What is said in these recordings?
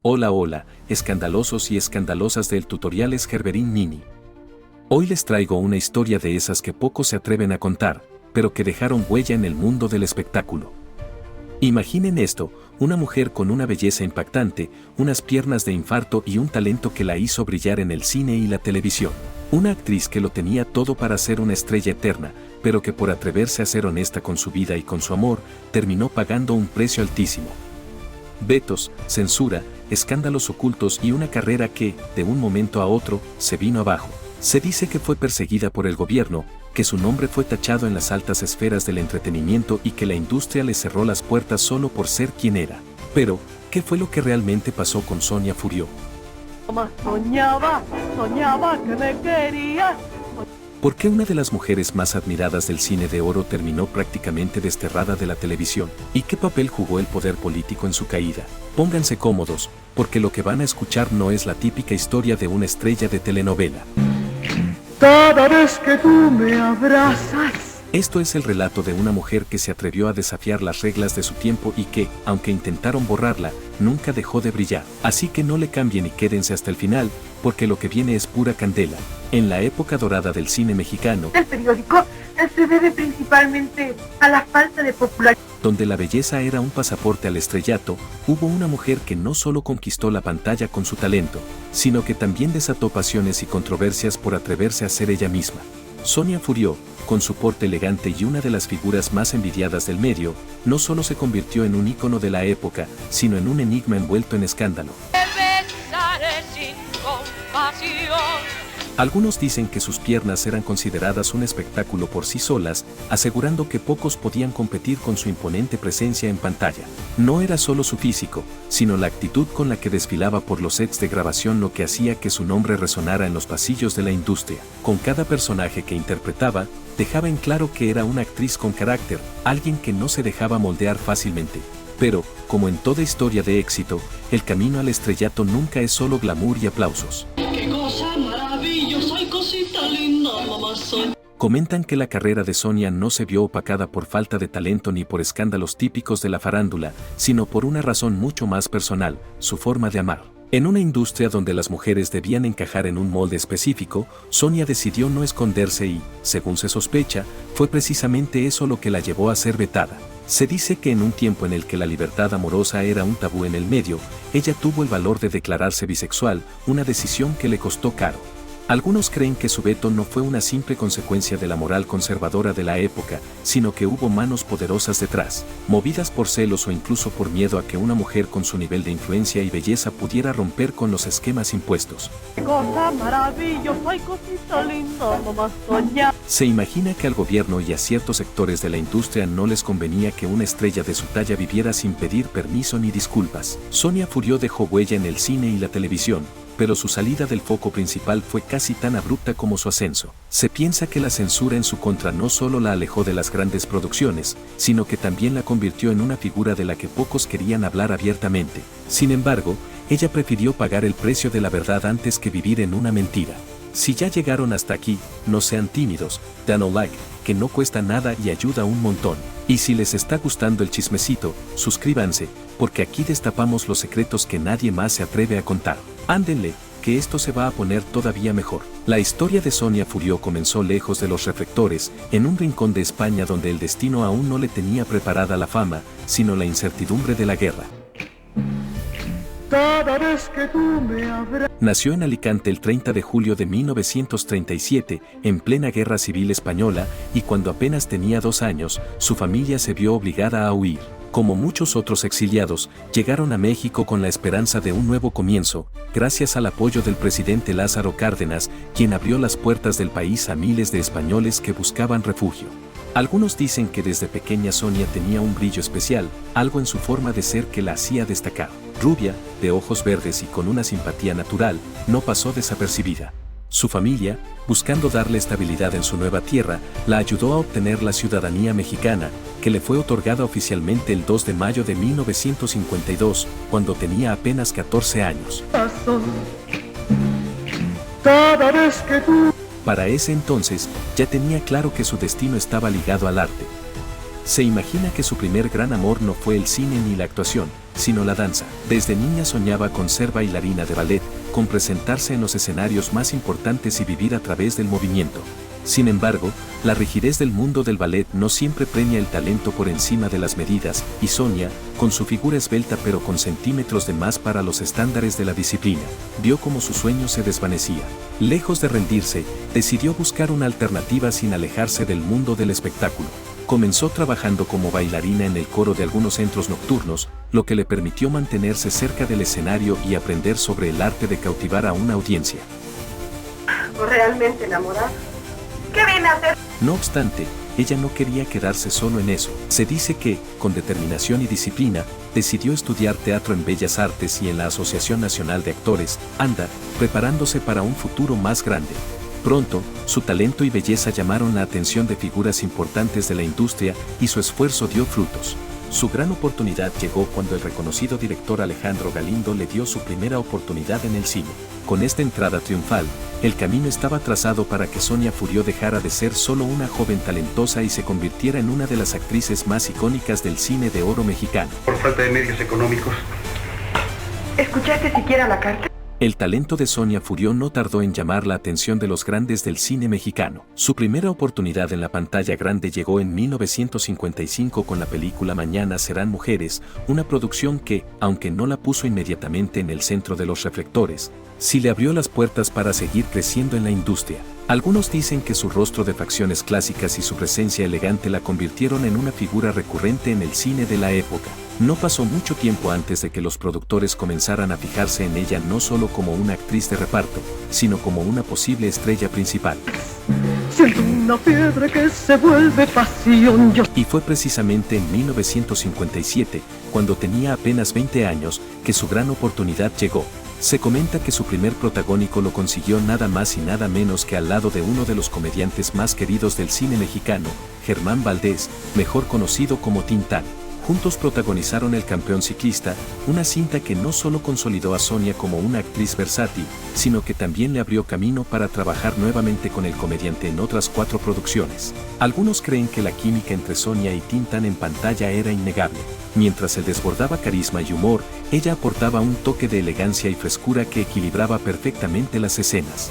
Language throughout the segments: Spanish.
Hola hola, escandalosos y escandalosas del Tutoriales Gerberín Mini. Hoy les traigo una historia de esas que pocos se atreven a contar, pero que dejaron huella en el mundo del espectáculo. Imaginen esto, una mujer con una belleza impactante, unas piernas de infarto y un talento que la hizo brillar en el cine y la televisión. Una actriz que lo tenía todo para ser una estrella eterna, pero que por atreverse a ser honesta con su vida y con su amor, terminó pagando un precio altísimo. Vetos, censura, escándalos ocultos y una carrera que, de un momento a otro, se vino abajo. Se dice que fue perseguida por el gobierno, que su nombre fue tachado en las altas esferas del entretenimiento y que la industria le cerró las puertas solo por ser quien era. Pero, ¿qué fue lo que realmente pasó con Sonia Furió? Soñaba que me querías. ¿Por qué una de las mujeres más admiradas del cine de oro terminó prácticamente desterrada de la televisión? ¿Y qué papel jugó el poder político en su caída? Pónganse cómodos, porque lo que van a escuchar no es la típica historia de una estrella de telenovela. Cada vez que tú me abrazas. Esto es el relato de una mujer que se atrevió a desafiar las reglas de su tiempo y que, aunque intentaron borrarla, nunca dejó de brillar. Así que no le cambien y quédense hasta el final, porque lo que viene es pura candela. En la época dorada del cine mexicano, El periódico se debe principalmente a la falta de popularidad. donde la belleza era un pasaporte al estrellato, hubo una mujer que no solo conquistó la pantalla con su talento, sino que también desató pasiones y controversias por atreverse a ser ella misma. Sonia Furió, con su porte elegante y una de las figuras más envidiadas del medio, no solo se convirtió en un ícono de la época, sino en un enigma envuelto en escándalo. Algunos dicen que sus piernas eran consideradas un espectáculo por sí solas, asegurando que pocos podían competir con su imponente presencia en pantalla. No era solo su físico, sino la actitud con la que desfilaba por los sets de grabación lo que hacía que su nombre resonara en los pasillos de la industria. Con cada personaje que interpretaba, dejaba en claro que era una actriz con carácter, alguien que no se dejaba moldear fácilmente. Pero, como en toda historia de éxito, el camino al estrellato nunca es solo glamour y aplausos. ¡Qué cosa maravillosa y cosita linda, mamá soy! Comentan que la carrera de Sonia no se vio opacada por falta de talento ni por escándalos típicos de la farándula, sino por una razón mucho más personal, su forma de amar. En una industria donde las mujeres debían encajar en un molde específico, Sonia decidió no esconderse y, según se sospecha, fue precisamente eso lo que la llevó a ser vetada. Se dice que en un tiempo en el que la libertad amorosa era un tabú en el medio, ella tuvo el valor de declararse bisexual, una decisión que le costó caro. Algunos creen que su veto no fue una simple consecuencia de la moral conservadora de la época, sino que hubo manos poderosas detrás, movidas por celos o incluso por miedo a que una mujer con su nivel de influencia y belleza pudiera romper con los esquemas impuestos. ¡Qué cosa maravillosa y cosita linda, mamá soñaba! Se imagina que al gobierno y a ciertos sectores de la industria no les convenía que una estrella de su talla viviera sin pedir permiso ni disculpas. Sonia Furió dejó huella en el cine y la televisión, pero su salida del foco principal fue casi tan abrupta como su ascenso. Se piensa que la censura en su contra no solo la alejó de las grandes producciones, sino que también la convirtió en una figura de la que pocos querían hablar abiertamente. Sin embargo, ella prefirió pagar el precio de la verdad antes que vivir en una mentira. Si ya llegaron hasta aquí, no sean tímidos, dan un like, que no cuesta nada y ayuda un montón. Y si les está gustando el chismecito, suscríbanse, porque aquí destapamos los secretos que nadie más se atreve a contar. Ándenle, que esto se va a poner todavía mejor. La historia de Sonia Furió comenzó lejos de los reflectores, en un rincón de España donde el destino aún no le tenía preparada la fama, sino la incertidumbre de la guerra. Cada vez que tú me abrazas. Nació en Alicante el 30 de julio de 1937, en plena Guerra Civil Española, y cuando apenas tenía 2 años, su familia se vio obligada a huir. Como muchos otros exiliados, llegaron a México con la esperanza de un nuevo comienzo, gracias al apoyo del presidente Lázaro Cárdenas, quien abrió las puertas del país a miles de españoles que buscaban refugio. Algunos dicen que desde pequeña Sonia tenía un brillo especial, algo en su forma de ser que la hacía destacar. Rubia, de ojos verdes y con una simpatía natural, no pasó desapercibida. Su familia, buscando darle estabilidad en su nueva tierra, la ayudó a obtener la ciudadanía mexicana, que le fue otorgada oficialmente el 2 de mayo de 1952, cuando tenía apenas 14 años. Cada vez que tú. Para ese entonces, ya tenía claro que su destino estaba ligado al arte. Se imagina que su primer gran amor no fue el cine ni la actuación, sino la danza. Desde niña soñaba con ser bailarina de ballet, con presentarse en los escenarios más importantes y vivir a través del movimiento. Sin embargo, la rigidez del mundo del ballet no siempre premia el talento por encima de las medidas, y Sonia, con su figura esbelta pero con centímetros de más para los estándares de la disciplina, vio cómo su sueño se desvanecía. Lejos de rendirse, decidió buscar una alternativa sin alejarse del mundo del espectáculo. Comenzó trabajando como bailarina en el coro de algunos centros nocturnos, lo que le permitió mantenerse cerca del escenario y aprender sobre el arte de cautivar a una audiencia. ¿Realmente enamorada? ¿Qué viene a hacer? No obstante, ella no quería quedarse solo en eso. Se dice que, con determinación y disciplina, decidió estudiar teatro en Bellas Artes y en la Asociación Nacional de Actores, ANDA, preparándose para un futuro más grande. Pronto, su talento y belleza llamaron la atención de figuras importantes de la industria y su esfuerzo dio frutos. Su gran oportunidad llegó cuando el reconocido director Alejandro Galindo le dio su primera oportunidad en el cine. Con esta entrada triunfal, el camino estaba trazado para que Sonia Furió dejara de ser solo una joven talentosa y se convirtiera en una de las actrices más icónicas del cine de oro mexicano. Por falta de medios económicos. ¿Escuchaste siquiera la carta? El talento de Sonia Furió no tardó en llamar la atención de los grandes del cine mexicano. Su primera oportunidad en la pantalla grande llegó en 1955 con la película Mañana serán mujeres, una producción que, aunque no la puso inmediatamente en el centro de los reflectores, sí le abrió las puertas para seguir creciendo en la industria. Algunos dicen que su rostro de facciones clásicas y su presencia elegante la convirtieron en una figura recurrente en el cine de la época. No pasó mucho tiempo antes de que los productores comenzaran a fijarse en ella no solo como una actriz de reparto, sino como una posible estrella principal. Siento una piedra que se vuelve pasión. Y fue precisamente en 1957, cuando tenía apenas 20 años, que su gran oportunidad llegó. Se comenta que su primer protagónico lo consiguió nada más y nada menos que al lado de uno de los comediantes más queridos del cine mexicano, Germán Valdés, mejor conocido como Tintán. Juntos protagonizaron El campeón ciclista, una cinta que no solo consolidó a Sonia como una actriz versátil, sino que también le abrió camino para trabajar nuevamente con el comediante en otras 4 producciones. Algunos creen que la química entre Sonia y Tintán en pantalla era innegable. Mientras él desbordaba carisma y humor, ella aportaba un toque de elegancia y frescura que equilibraba perfectamente las escenas.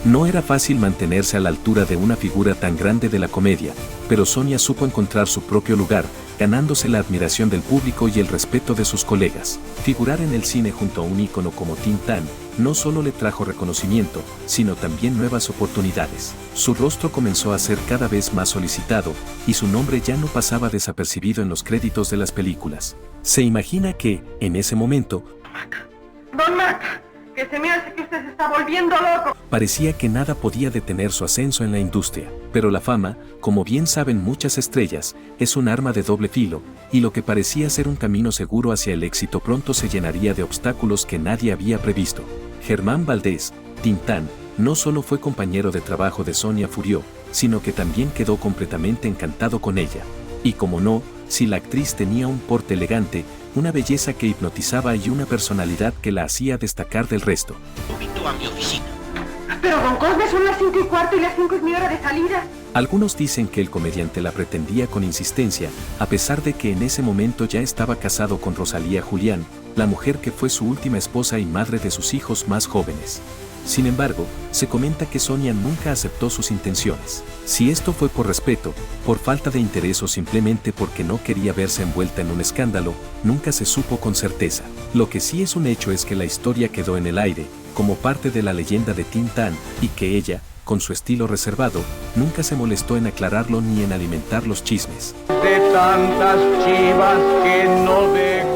No era fácil mantenerse a la altura de una figura tan grande de la comedia, pero Sonia supo encontrar su propio lugar, ganándose la admiración del público y el respeto de sus colegas. Figurar en el cine junto a un ícono como Tintán no solo le trajo reconocimiento, sino también nuevas oportunidades. Su rostro comenzó a ser cada vez más solicitado, y su nombre ya no pasaba desapercibido en los créditos de las películas. Se imagina que, en ese momento, Don Maca, que se me hace que usted se está volviendo loco. parecía que nada podía detener su ascenso en la industria. Pero la fama, como bien saben muchas estrellas, es un arma de doble filo, y lo que parecía ser un camino seguro hacia el éxito pronto se llenaría de obstáculos que nadie había previsto. Germán Valdés, Tintán, no solo fue compañero de trabajo de Sonia Furió, sino que también quedó completamente encantado con ella. Y como no, si la actriz tenía un porte elegante, una belleza que hipnotizaba y una personalidad que la hacía destacar del resto. Invito a mi oficina. Pero don Cosme, son las 5:15 y las 5 es mi hora de salida. Algunos dicen que el comediante la pretendía con insistencia, a pesar de que en ese momento ya estaba casado con Rosalía Julián, la mujer que fue su última esposa y madre de sus hijos más jóvenes. Sin embargo, se comenta que Sonia nunca aceptó sus intenciones. Si esto fue por respeto, por falta de interés o simplemente porque no quería verse envuelta en un escándalo, nunca se supo con certeza. Lo que sí es un hecho es que la historia quedó en el aire, como parte de la leyenda de Tintán, y que ella, con su estilo reservado, nunca se molestó en aclararlo ni en alimentar los chismes. De tantas chivas que no dejan.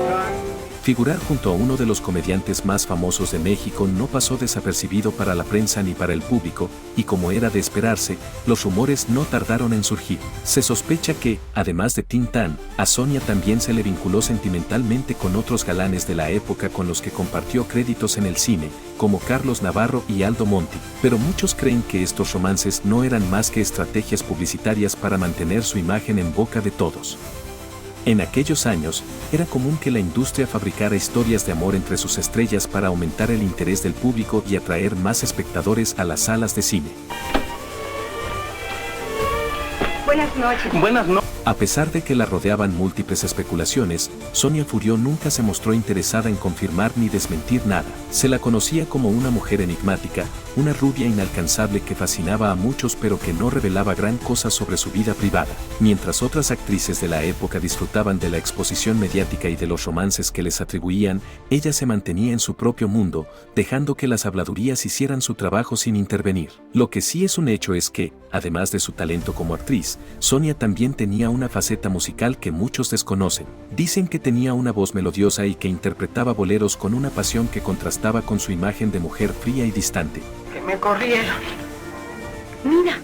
Figurar junto a uno de los comediantes más famosos de México no pasó desapercibido para la prensa ni para el público, y como era de esperarse, los rumores no tardaron en surgir. Se sospecha que, además de Tintán, a Sonia también se le vinculó sentimentalmente con otros galanes de la época con los que compartió créditos en el cine, como Carlos Navarro y Aldo Monti. Pero muchos creen que estos romances no eran más que estrategias publicitarias para mantener su imagen en boca de todos. En aquellos años, era común que la industria fabricara historias de amor entre sus estrellas para aumentar el interés del público y atraer más espectadores a las salas de cine. Buenas noches. Buenas noches. A pesar de que la rodeaban múltiples especulaciones, Sonia Furió nunca se mostró interesada en confirmar ni desmentir nada. Se la conocía como una mujer enigmática, una rubia inalcanzable que fascinaba a muchos pero que no revelaba gran cosa sobre su vida privada. Mientras otras actrices de la época disfrutaban de la exposición mediática y de los romances que les atribuían, ella se mantenía en su propio mundo, dejando que las habladurías hicieran su trabajo sin intervenir. Lo que sí es un hecho es que, además de su talento como actriz, Sonia también tenía una faceta musical que muchos desconocen. Dicen que tenía una voz melodiosa y que interpretaba boleros con una pasión que contrastaba con su imagen de mujer fría y distante. Que me corrieron. Mira,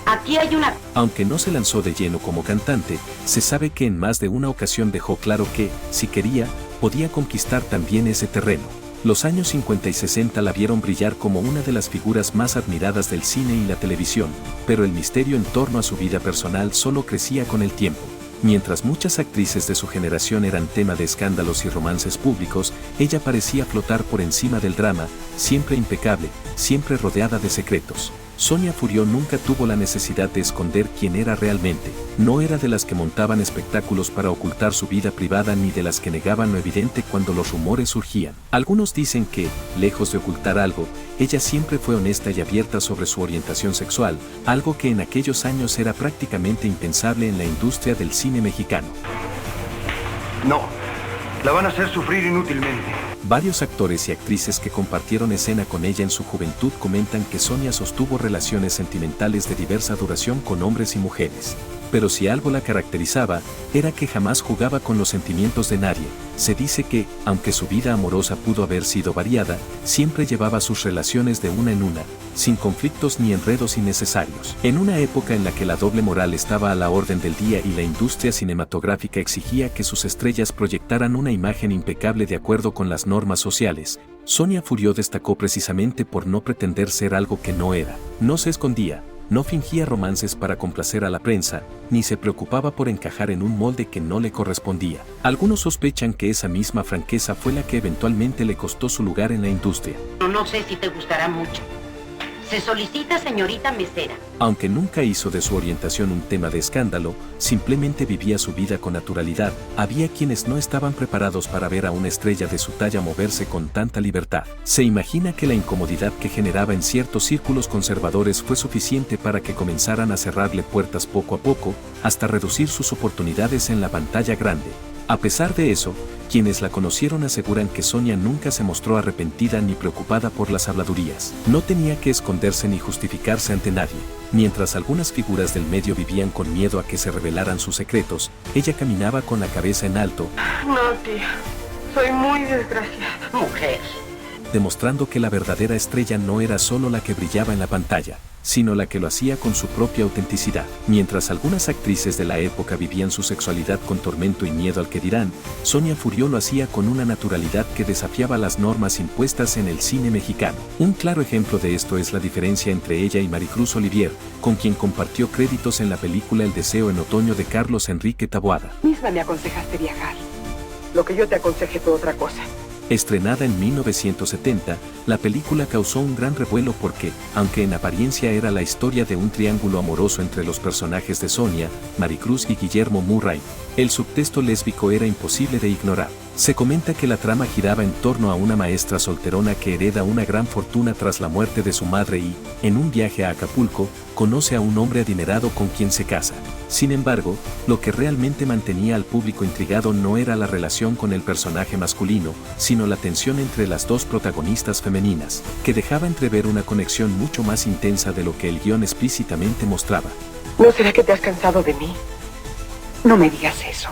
aquí hay una... Aunque no se lanzó de lleno como cantante, se sabe que en más de una ocasión dejó claro que, si quería, podía conquistar también ese terreno. Los años 50 y 60 la vieron brillar como una de las figuras más admiradas del cine y la televisión, pero el misterio en torno a su vida personal solo crecía con el tiempo. Mientras muchas actrices de su generación eran tema de escándalos y romances públicos, ella parecía flotar por encima del drama, siempre impecable, siempre rodeada de secretos. Sonia Furió nunca tuvo la necesidad de esconder quién era realmente. No era de las que montaban espectáculos para ocultar su vida privada ni de las que negaban lo evidente cuando los rumores surgían. Algunos dicen que, lejos de ocultar algo, ella siempre fue honesta y abierta sobre su orientación sexual, algo que en aquellos años era prácticamente impensable en la industria del cine mexicano. No, la van a hacer sufrir inútilmente. Varios actores y actrices que compartieron escena con ella en su juventud comentan que Sonia sostuvo relaciones sentimentales de diversa duración con hombres y mujeres. Pero si algo la caracterizaba, era que jamás jugaba con los sentimientos de nadie. Se dice que, aunque su vida amorosa pudo haber sido variada, siempre llevaba sus relaciones de una en una, sin conflictos ni enredos innecesarios. En una época en la que la doble moral estaba a la orden del día y la industria cinematográfica exigía que sus estrellas proyectaran una imagen impecable de acuerdo con las normas sociales, Sonia Furió destacó precisamente por no pretender ser algo que no era. No se escondía, no fingía romances para complacer a la prensa, ni se preocupaba por encajar en un molde que no le correspondía. Algunos sospechan que esa misma franqueza fue la que eventualmente le costó su lugar en la industria. No sé si te gustará mucho. Se solicita señorita mesera. Aunque nunca hizo de su orientación un tema de escándalo, simplemente vivía su vida con naturalidad. Había quienes no estaban preparados para ver a una estrella de su talla moverse con tanta libertad. Se imagina que la incomodidad que generaba en ciertos círculos conservadores fue suficiente para que comenzaran a cerrarle puertas poco a poco, hasta reducir sus oportunidades en la pantalla grande. A pesar de eso, quienes la conocieron aseguran que Sonia nunca se mostró arrepentida ni preocupada por las habladurías. No tenía que esconderse ni justificarse ante nadie. Mientras algunas figuras del medio vivían con miedo a que se revelaran sus secretos, ella caminaba con la cabeza en alto. No, tía. Soy muy desgraciada. Mujer. Demostrando que la verdadera estrella no era solo la que brillaba en la pantalla, sino la que lo hacía con su propia autenticidad. Mientras algunas actrices de la época vivían su sexualidad con tormento y miedo al que dirán, Sonia Furió lo hacía con una naturalidad que desafiaba las normas impuestas en el cine mexicano. Un claro ejemplo de esto es la diferencia entre ella y Maricruz Olivier, con quien compartió créditos en la película El deseo en otoño de Carlos Enrique Taboada. Misma me aconsejaste viajar. Lo que yo te aconsejé fue otra cosa. Estrenada en 1970, la película causó un gran revuelo porque, aunque en apariencia era la historia de un triángulo amoroso entre los personajes de Sonia, Maricruz y Guillermo Murray, el subtexto lésbico era imposible de ignorar. Se comenta que la trama giraba en torno a una maestra solterona que hereda una gran fortuna tras la muerte de su madre y, en un viaje a Acapulco, conoce a un hombre adinerado con quien se casa. Sin embargo, lo que realmente mantenía al público intrigado no era la relación con el personaje masculino, sino la tensión entre las dos protagonistas femeninas, que dejaba entrever una conexión mucho más intensa de lo que el guión explícitamente mostraba. ¿No será que te has cansado de mí? No me digas eso.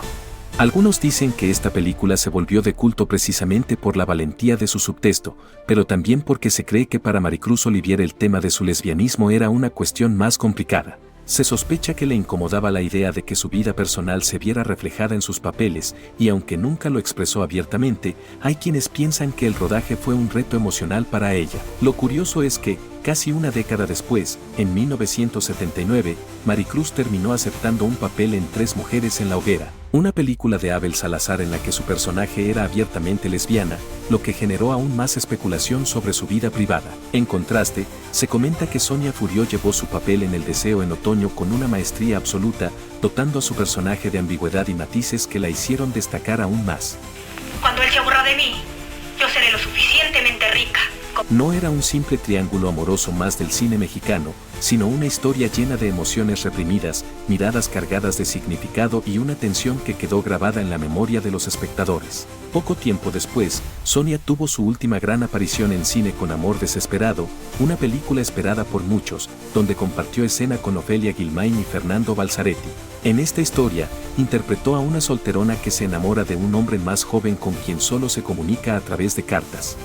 Algunos dicen que esta película se volvió de culto precisamente por la valentía de su subtexto, pero también porque se cree que para Maricruz Olivier el tema de su lesbianismo era una cuestión más complicada. Se sospecha que le incomodaba la idea de que su vida personal se viera reflejada en sus papeles, y aunque nunca lo expresó abiertamente, hay quienes piensan que el rodaje fue un reto emocional para ella. Lo curioso es que, Casi una década después, en 1979, Maricruz terminó aceptando un papel en Tres mujeres en la hoguera, una película de Abel Salazar en la que su personaje era abiertamente lesbiana, lo que generó aún más especulación sobre su vida privada. En contraste, se comenta que Sonia Furió llevó su papel en El deseo en otoño con una maestría absoluta, dotando a su personaje de ambigüedad y matices que la hicieron destacar aún más. Cuando él se aburra de mí, yo seré lo suficientemente rica. No era un simple triángulo amoroso más del cine mexicano, sino una historia llena de emociones reprimidas, miradas cargadas de significado y una tensión que quedó grabada en la memoria de los espectadores. Poco tiempo después, Sonia tuvo su última gran aparición en cine con Amor Desesperado, una película esperada por muchos, donde compartió escena con Ofelia Guilmain y Fernando Balzaretti. En esta historia, interpretó a una solterona que se enamora de un hombre más joven con quien solo se comunica a través de cartas.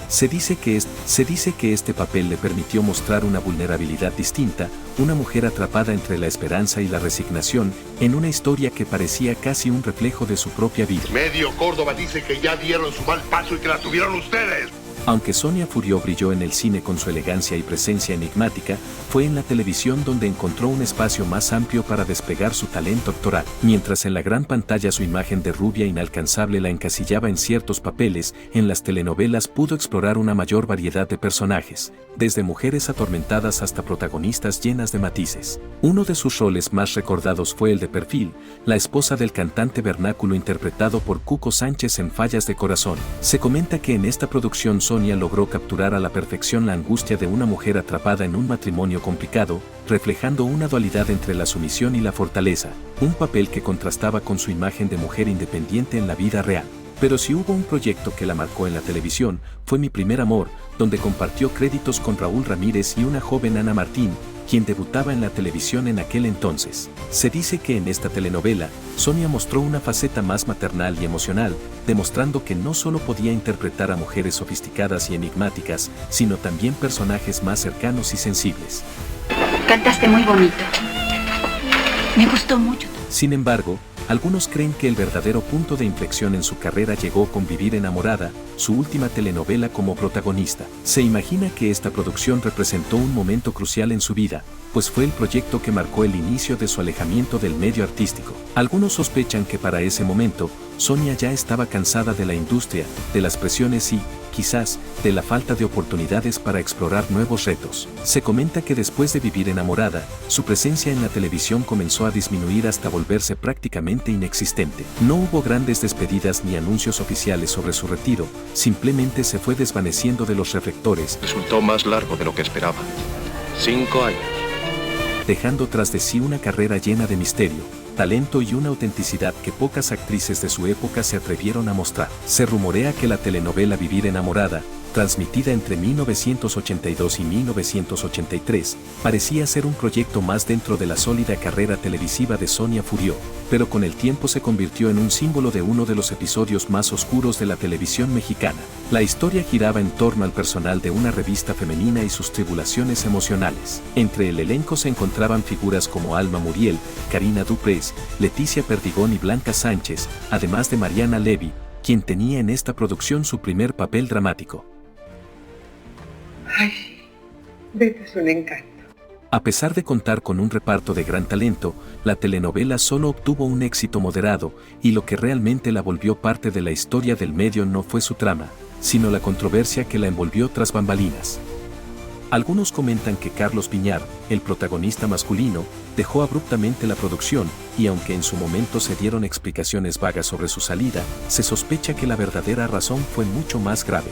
Se dice que este papel le permitió mostrar una vulnerabilidad distinta, una mujer atrapada entre la esperanza y la resignación, en una historia que parecía casi un reflejo de su propia vida. Medio Córdoba dice que ya dieron su mal paso y que la tuvieron ustedes. Aunque Sonia Furió brilló en el cine con su elegancia y presencia enigmática, fue en la televisión donde encontró un espacio más amplio para despegar su talento actoral. Mientras en la gran pantalla su imagen de rubia inalcanzable la encasillaba en ciertos papeles, en las telenovelas pudo explorar una mayor variedad de personajes, desde mujeres atormentadas hasta protagonistas llenas de matices. Uno de sus roles más recordados fue el de Perfil, la esposa del cantante vernáculo interpretado por Cuco Sánchez en Fallas de Corazón. Se comenta que en esta producción Sonia logró capturar a la perfección la angustia de una mujer atrapada en un matrimonio complicado, reflejando una dualidad entre la sumisión y la fortaleza, un papel que contrastaba con su imagen de mujer independiente en la vida real. Pero si hubo un proyecto que la marcó en la televisión, fue Mi primer amor, donde compartió créditos con Raúl Ramírez y una joven Ana Martín, quien debutaba en la televisión en aquel entonces. Se dice que en esta telenovela, Sonia mostró una faceta más maternal y emocional, demostrando que no solo podía interpretar a mujeres sofisticadas y enigmáticas, sino también personajes más cercanos y sensibles. Cantaste muy bonito. Me gustó mucho. Sin embargo, algunos creen que el verdadero punto de inflexión en su carrera llegó con Vivir enamorada, su última telenovela como protagonista. Se imagina que esta producción representó un momento crucial en su vida, pues fue el proyecto que marcó el inicio de su alejamiento del medio artístico. Algunos sospechan que para ese momento, Sonia ya estaba cansada de la industria, de las presiones y, quizás, de la falta de oportunidades para explorar nuevos retos. Se comenta que después de Vivir enamorada, su presencia en la televisión comenzó a disminuir hasta volverse prácticamente inexistente. No hubo grandes despedidas ni anuncios oficiales sobre su retiro, simplemente se fue desvaneciendo de los reflectores. Resultó más largo de lo que esperaba. 5 años. Dejando tras de sí una carrera llena de misterio, talento y una autenticidad que pocas actrices de su época se atrevieron a mostrar. Se rumorea que la telenovela Vivir enamorada, transmitida entre 1982 y 1983, parecía ser un proyecto más dentro de la sólida carrera televisiva de Sonia Furió, pero con el tiempo se convirtió en un símbolo de uno de los episodios más oscuros de la televisión mexicana. La historia giraba en torno al personal de una revista femenina y sus tribulaciones emocionales. Entre el elenco se encontraban figuras como Alma Muriel, Karina Duprés, Leticia Perdigón y Blanca Sánchez, además de Mariana Levy, quien tenía en esta producción su primer papel dramático. Ay, Betty es un encanto. A pesar de contar con un reparto de gran talento, la telenovela solo obtuvo un éxito moderado, y lo que realmente la volvió parte de la historia del medio no fue su trama, sino la controversia que la envolvió tras bambalinas. Algunos comentan que Carlos Piñar, el protagonista masculino, dejó abruptamente la producción, y aunque en su momento se dieron explicaciones vagas sobre su salida, se sospecha que la verdadera razón fue mucho más grave.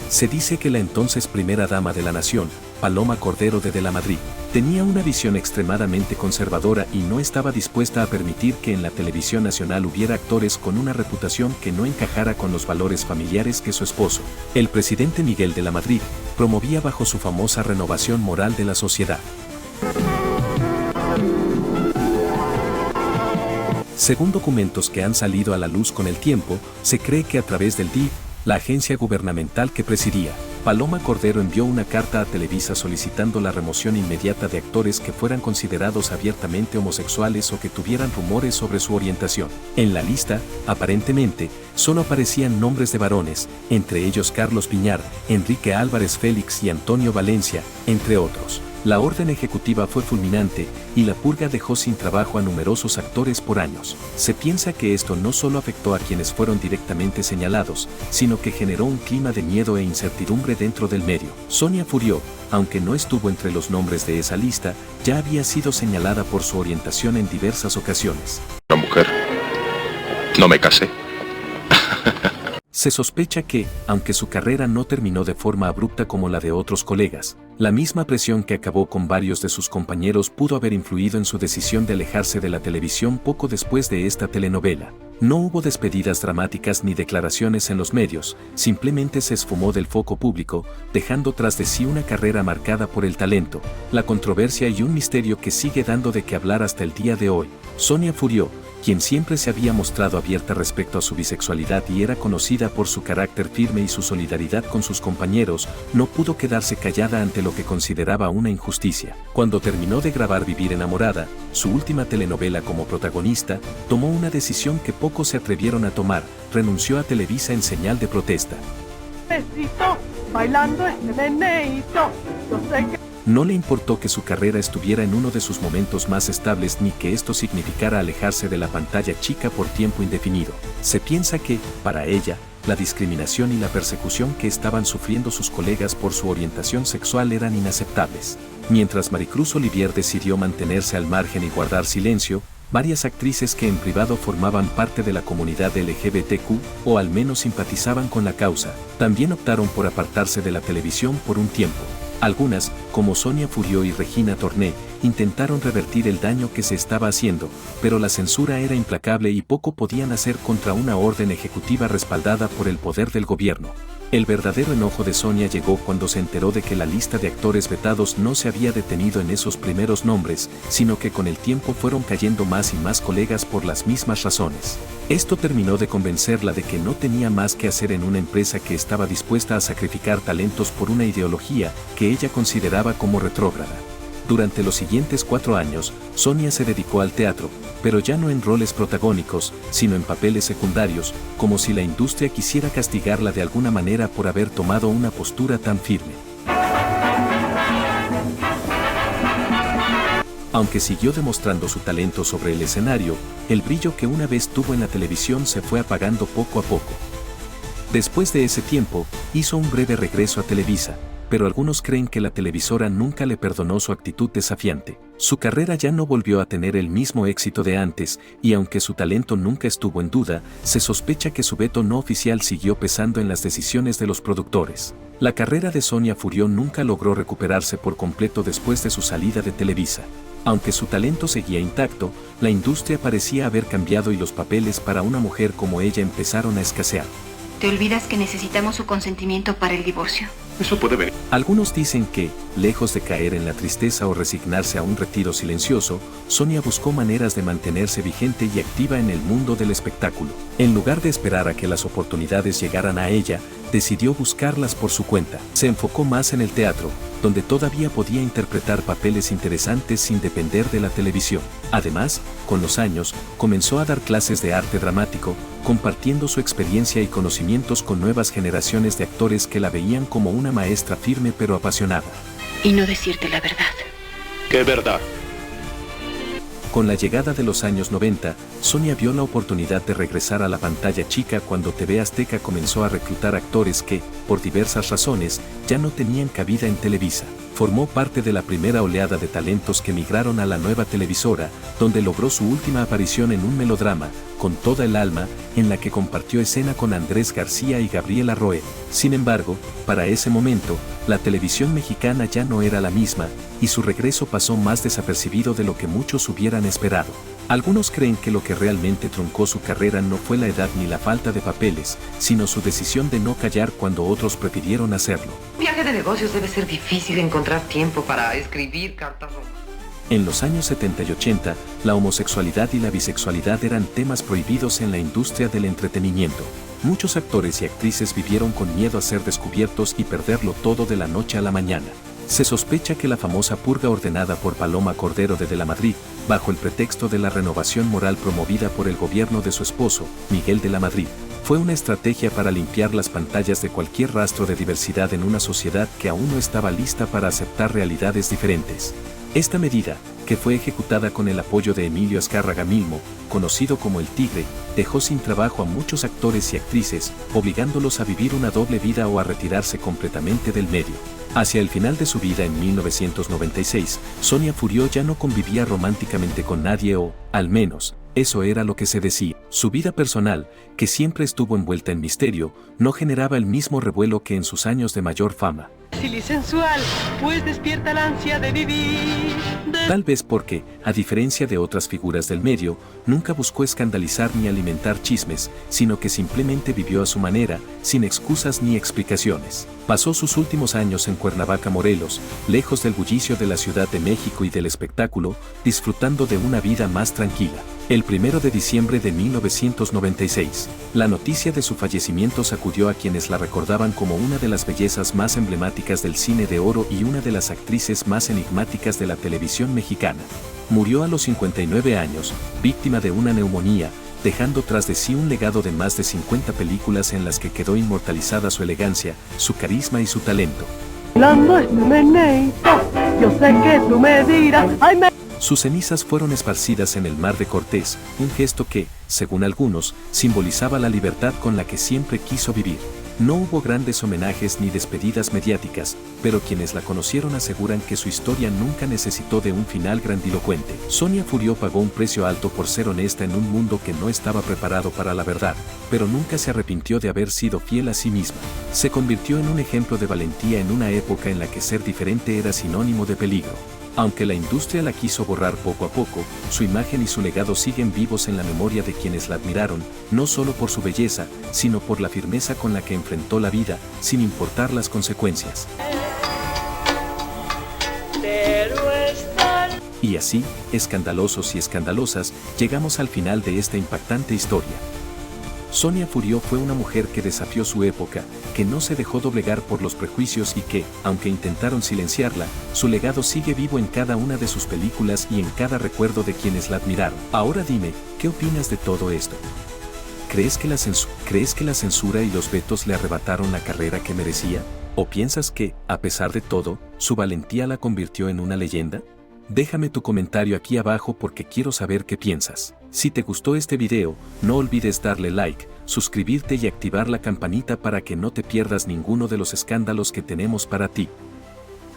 Se dice que la entonces primera dama de la nación, Paloma Cordero de la Madrid, tenía una visión extremadamente conservadora y no estaba dispuesta a permitir que en la televisión nacional hubiera actores con una reputación que no encajara con los valores familiares que su esposo, el presidente Miguel de la Madrid, promovía bajo su famosa renovación moral de la sociedad. Según documentos que han salido a la luz con el tiempo, se cree que a través del DIF, la agencia gubernamental que presidía, Paloma Cordero envió una carta a Televisa solicitando la remoción inmediata de actores que fueran considerados abiertamente homosexuales o que tuvieran rumores sobre su orientación. En la lista, aparentemente, solo aparecían nombres de varones, entre ellos Carlos Piñar, Enrique Álvarez Félix y Antonio Valencia, entre otros. La orden ejecutiva fue fulminante y la purga dejó sin trabajo a numerosos actores por años. Se piensa que esto no solo afectó a quienes fueron directamente señalados, sino que generó un clima de miedo e incertidumbre dentro del medio. Sonia Furió, aunque no estuvo entre los nombres de esa lista, ya había sido señalada por su orientación en diversas ocasiones. Una mujer. No me casé. Se sospecha que, aunque su carrera no terminó de forma abrupta como la de otros colegas, la misma presión que acabó con varios de sus compañeros pudo haber influido en su decisión de alejarse de la televisión poco después de esta telenovela. No hubo despedidas dramáticas ni declaraciones en los medios, simplemente se esfumó del foco público, dejando tras de sí una carrera marcada por el talento, la controversia y un misterio que sigue dando de qué hablar hasta el día de hoy. Sonia Furió, quien siempre se había mostrado abierta respecto a su bisexualidad y era conocida por su carácter firme y su solidaridad con sus compañeros, no pudo quedarse callada ante lo que consideraba una injusticia. Cuando terminó de grabar Vivir enamorada, su última telenovela como protagonista, tomó una decisión que pocos se atrevieron a tomar: renunció a Televisa en señal de protesta. Bailando este neneito, yo sé que... No le importó que su carrera estuviera en uno de sus momentos más estables ni que esto significara alejarse de la pantalla chica por tiempo indefinido. Se piensa que, para ella, la discriminación y la persecución que estaban sufriendo sus colegas por su orientación sexual eran inaceptables. Mientras Maricruz Olivier decidió mantenerse al margen y guardar silencio, varias actrices que en privado formaban parte de la comunidad LGBTQ, o al menos simpatizaban con la causa, también optaron por apartarse de la televisión por un tiempo. Algunas, como Sonia Furió y Regina Torné, intentaron revertir el daño que se estaba haciendo, pero la censura era implacable y poco podían hacer contra una orden ejecutiva respaldada por el poder del gobierno. El verdadero enojo de Sonia llegó cuando se enteró de que la lista de actores vetados no se había detenido en esos primeros nombres, sino que con el tiempo fueron cayendo más y más colegas por las mismas razones. Esto terminó de convencerla de que no tenía más que hacer en una empresa que estaba dispuesta a sacrificar talentos por una ideología que ella consideraba como retrógrada. Durante los siguientes 4 años, Sonia se dedicó al teatro, pero ya no en roles protagónicos, sino en papeles secundarios, como si la industria quisiera castigarla de alguna manera por haber tomado una postura tan firme. Aunque siguió demostrando su talento sobre el escenario, el brillo que una vez tuvo en la televisión se fue apagando poco a poco. Después de ese tiempo, hizo un breve regreso a Televisa, pero algunos creen que la televisora nunca le perdonó su actitud desafiante. Su carrera ya no volvió a tener el mismo éxito de antes, y aunque su talento nunca estuvo en duda, se sospecha que su veto no oficial siguió pesando en las decisiones de los productores. La carrera de Sonia Furió nunca logró recuperarse por completo después de su salida de Televisa. Aunque su talento seguía intacto, la industria parecía haber cambiado y los papeles para una mujer como ella empezaron a escasear. ¿Te olvidas que necesitamos su consentimiento para el divorcio? Eso puede venir. Algunos dicen que, lejos de caer en la tristeza o resignarse a un retiro silencioso, Sonia buscó maneras de mantenerse vigente y activa en el mundo del espectáculo. En lugar de esperar a que las oportunidades llegaran a ella, decidió buscarlas por su cuenta. Se enfocó más en el teatro, donde todavía podía interpretar papeles interesantes sin depender de la televisión. Además, con los años, comenzó a dar clases de arte dramático, compartiendo su experiencia y conocimientos con nuevas generaciones de actores que la veían como una maestra firme pero apasionada. Y no decirte la verdad. ¿Qué verdad? Con la llegada de los años 90, Sonia vio la oportunidad de regresar a la pantalla chica cuando TV Azteca comenzó a reclutar actores que, por diversas razones, ya no tenían cabida en Televisa. Formó parte de la primera oleada de talentos que migraron a la nueva televisora, donde logró su última aparición en un melodrama, Con toda el alma, en la que compartió escena con Andrés García y Gabriela Roe. Sin embargo, para ese momento, la televisión mexicana ya no era la misma, y su regreso pasó más desapercibido de lo que muchos hubieran esperado. Algunos creen que lo que realmente truncó su carrera no fue la edad ni la falta de papeles, sino su decisión de no callar cuando otros prefirieron hacerlo. Viaje de negocios debe ser difícil encontrar tiempo para escribir cartas románticas. En los años 70 y 80, la homosexualidad y la bisexualidad eran temas prohibidos en la industria del entretenimiento. Muchos actores y actrices vivieron con miedo a ser descubiertos y perderlo todo de la noche a la mañana. Se sospecha que la famosa purga ordenada por Paloma Cordero de la Madrid, bajo el pretexto de la renovación moral promovida por el gobierno de su esposo, Miguel de la Madrid, Fue una estrategia para limpiar las pantallas de cualquier rastro de diversidad en una sociedad que aún no estaba lista para aceptar realidades diferentes. Esta medida, que fue ejecutada con el apoyo de Emilio Azcárraga Milmo, conocido como el Tigre, dejó sin trabajo a muchos actores y actrices, obligándolos a vivir una doble vida o a retirarse completamente del medio. Hacia el final de su vida en 1996, Sonia Furió ya no convivía románticamente con nadie o, al menos, eso era lo que se decía. Su vida personal, que siempre estuvo envuelta en misterio, no generaba el mismo revuelo que en sus años de mayor fama. Y sensual, pues despierta la ansia de vivir. Tal vez porque, a diferencia de otras figuras del medio, nunca buscó escandalizar ni alimentar chismes, sino que simplemente vivió a su manera, sin excusas ni explicaciones. Pasó sus últimos años en Cuernavaca, Morelos, lejos del bullicio de la Ciudad de México y del espectáculo, disfrutando de una vida más tranquila. El 1 de diciembre de 1996, la noticia de su fallecimiento sacudió a quienes la recordaban como una de las bellezas más emblemáticas del cine de oro y una de las actrices más enigmáticas de la televisión mexicana. Murió a los 59 años, víctima de una neumonía, dejando tras de sí un legado de más de 50 películas en las que quedó inmortalizada su elegancia, su carisma y su talento. Sus cenizas fueron esparcidas en el Mar de Cortés, un gesto que, según algunos, simbolizaba la libertad con la que siempre quiso vivir. No hubo grandes homenajes ni despedidas mediáticas, pero quienes la conocieron aseguran que su historia nunca necesitó de un final grandilocuente. Sonia Furió pagó un precio alto por ser honesta en un mundo que no estaba preparado para la verdad, pero nunca se arrepintió de haber sido fiel a sí misma. Se convirtió en un ejemplo de valentía en una época en la que ser diferente era sinónimo de peligro. Aunque la industria la quiso borrar poco a poco, su imagen y su legado siguen vivos en la memoria de quienes la admiraron, no solo por su belleza, sino por la firmeza con la que enfrentó la vida, sin importar las consecuencias. Y así, escandalosos y escandalosas, llegamos al final de esta impactante historia. Sonia Furió fue una mujer que desafió su época, que no se dejó doblegar por los prejuicios y que, aunque intentaron silenciarla, su legado sigue vivo en cada una de sus películas y en cada recuerdo de quienes la admiraron. Ahora dime, ¿qué opinas de todo esto? ¿Crees que la censura y los vetos le arrebataron la carrera que merecía? ¿O piensas que, a pesar de todo, su valentía la convirtió en una leyenda? Déjame tu comentario aquí abajo porque quiero saber qué piensas. Si te gustó este video, no olvides darle like, suscribirte y activar la campanita para que no te pierdas ninguno de los escándalos que tenemos para ti.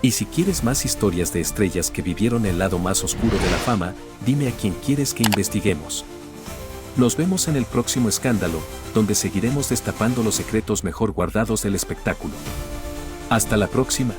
Y si quieres más historias de estrellas que vivieron el lado más oscuro de la fama, dime a quién quieres que investiguemos. Nos vemos en el próximo escándalo, donde seguiremos destapando los secretos mejor guardados del espectáculo. Hasta la próxima.